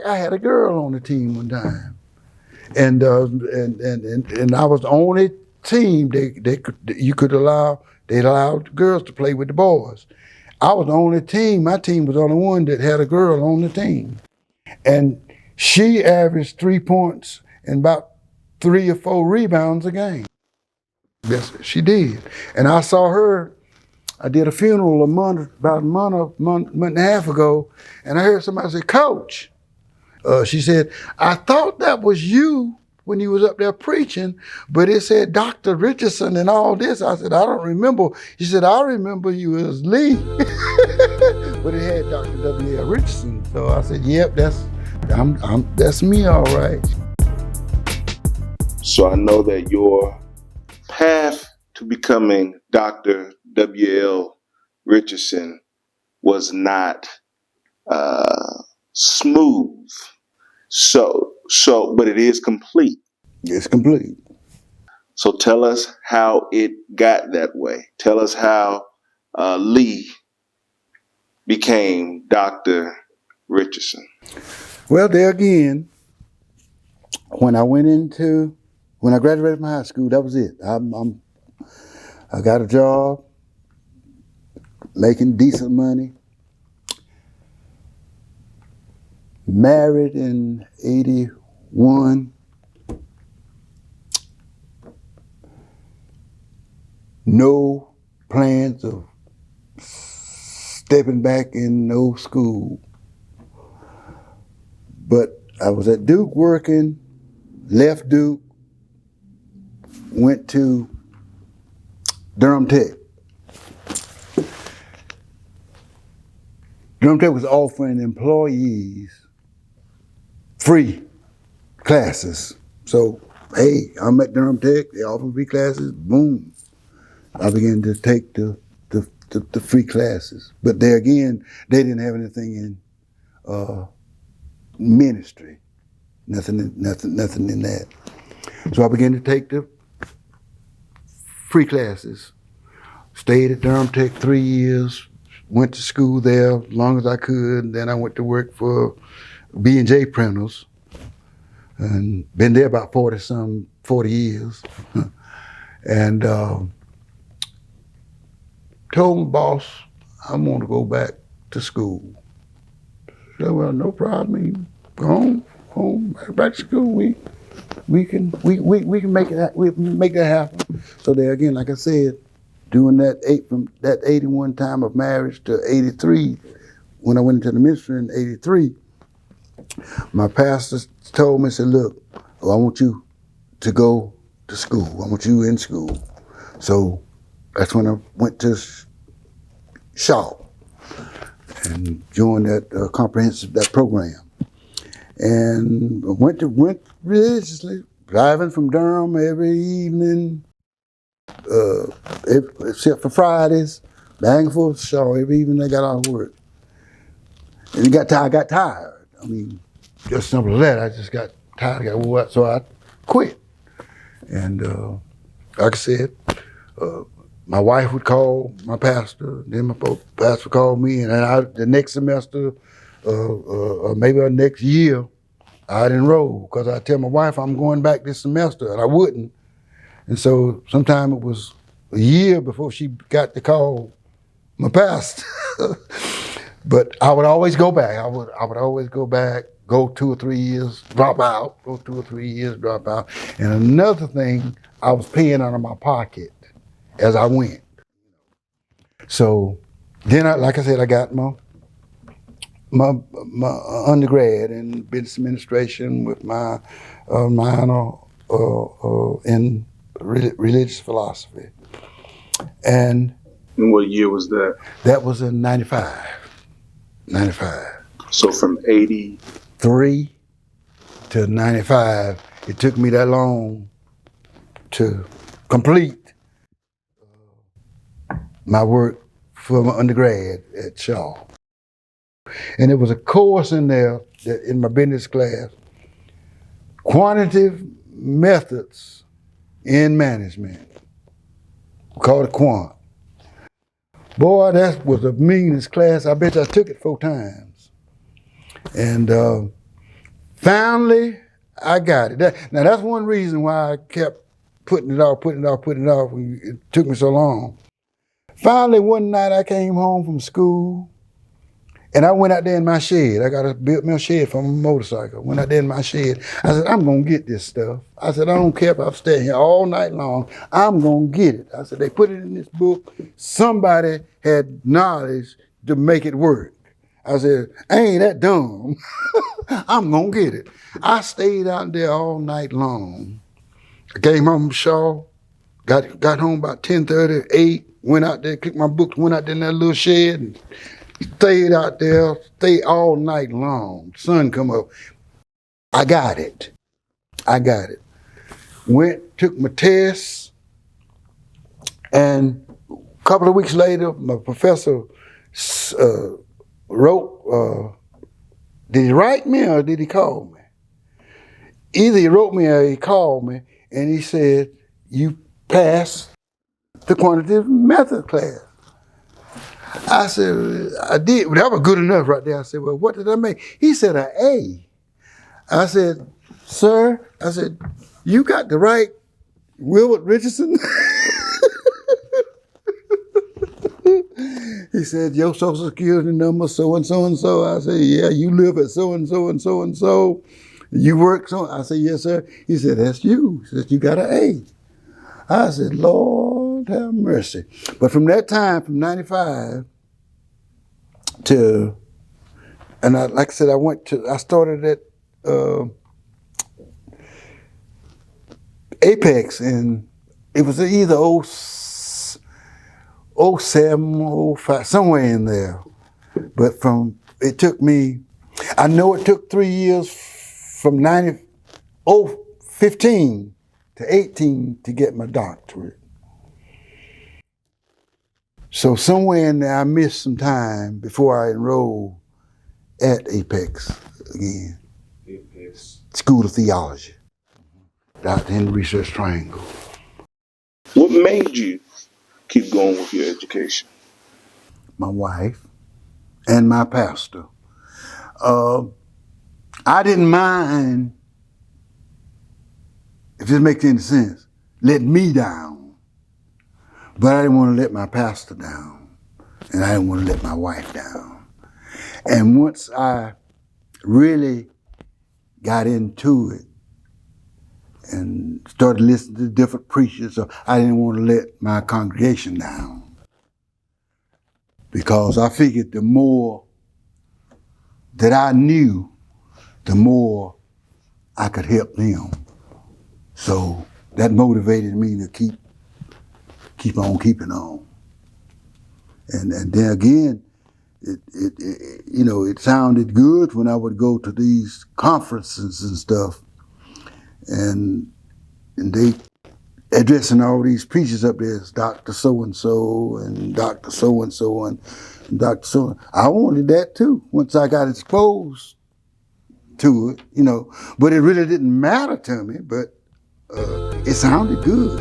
I had a girl on the team one time, and I was the only team you could allow. They allowed girls to play with the boys. I was the only team. My team was the only one that had a girl on the team, and she averaged 3 points and about 3 or 4 rebounds a game. Yes, she did. And I saw her. I did a funeral about a month and a half ago, and I heard somebody say, "Coach." She said, "I thought that was you when you was up there preaching, but it said Dr. Richardson and all this." I said, "I don't remember." She said, "I remember you as Lee," but it had Dr. W.L. Richardson. So I said, "Yep, that's me, all right." So I know that your path to becoming Dr. W.L. Richardson was not smooth. But it is complete. It's complete. So tell us how it got that way. Tell us how Lee became Dr. Richardson. Well, there again, when I graduated from high school, that was it. I got a job, making decent money. Married in 81. No plans of stepping back in no school. But I was at Duke working, left Duke, went to Durham Tech. Durham Tech was offering employees free classes. So, hey, I'm at Durham Tech, they offer free classes, boom. I began to take the free classes. But there again, they didn't have anything in ministry, nothing in that. So I began to take the free classes. Stayed at Durham Tech 3 years, went to school there as long as I could. Then I went to work for B&J Printers and been there about 40 years. And told my boss, I want to go back to school. She said, "Well, no problem. Go home, back to school. We can make that happen." So there again, like I said, doing from that 81 time of marriage to 83, when I went into the ministry in 83, my pastor told me, said, "Look, I want you to go to school. I want you in school." So that's when I went to Shaw and joined that comprehensive program, and went religiously, driving from Durham every evening, except for Fridays, back and forth to Shaw every evening. I got out of work, and I got tired. I mean, just simple as that. I just got tired. I got wore out, so I quit. And like I said, my wife would call my pastor, then my pastor would call me, and the next semester, or maybe the next year, I'd enroll, because I'd tell my wife I'm going back this semester, and I wouldn't. And so sometime it was a year before she got to call my pastor. But I would always go back. I would always go back, go 2 or 3 years, drop out, go 2 or 3 years, drop out. And another thing, I was paying out of my pocket as I went. So then, like I said, I got my undergrad in business administration with my minor in religious philosophy. And what year was that? That was in 95. So from 83 to 95, it took me that long to complete my work for my undergrad at Shaw. And there was a course in there that in my business class, Quantitative Methods in Management. We called it Quant. Boy, that was the meanest class. I bet I took it 4 times. And Finally, I got it. Now that's one reason why I kept putting it off. It took me so long. Finally, one night I came home from school and I went out there in my shed. I got built me a shed for my motorcycle. Went out there in my shed. I said, I'm going to get this stuff. I said, I don't care if I'm staying here all night long. I'm going to get it. I said, they put it in this book. Somebody had knowledge to make it work. I said, I ain't that dumb. I'm going to get it. I stayed out there all night long. I came home from Shaw, got home about 10:30, 8, went out there, picked my books, went out there in that little shed, and stayed out there, stayed all night long. Sun come up. I got it. Went, took my tests, and a couple of weeks later, my professor wrote, did he write me or did he call me? Either he wrote me or he called me, and he said, you passed the quantitative method class. I said, I did. Well, that was good enough right there. I said, well, what did I make? He said, an A. I said, sir, I said, you got the right Wilbert Richardson? He said, your social security number, so and so and so. I said, yeah, you live at so and so and so and so. You work so. I said, yes, sir. He said, that's you. He said, you got an A. I said, Lord have mercy. But from that time, from 95 to, and like I said, I started at Apex, and it was either 07, 05, somewhere in there. But it took me, I know it took 3 years from 15 to 18 to get my doctorate. So somewhere in there, I missed some time before I enrolled at Apex again. Apex. School of Theology, out in the Research Triangle. What made you keep going with your education? My wife and my pastor. I didn't mind, if this makes any sense, letting me down. But I didn't want to let my pastor down. And I didn't want to let my wife down. And once I really got into it and started listening to different preachers, so I didn't want to let my congregation down. Because I figured the more that I knew, the more I could help them. So that motivated me to keep on keeping on. And then again, it sounded good when I would go to these conferences and stuff, and they addressing all these preachers up there as Dr. So-and-so and Dr. So-and-so and Dr. So. I wanted that too once I got exposed to it, but it really didn't matter to me, but it sounded good.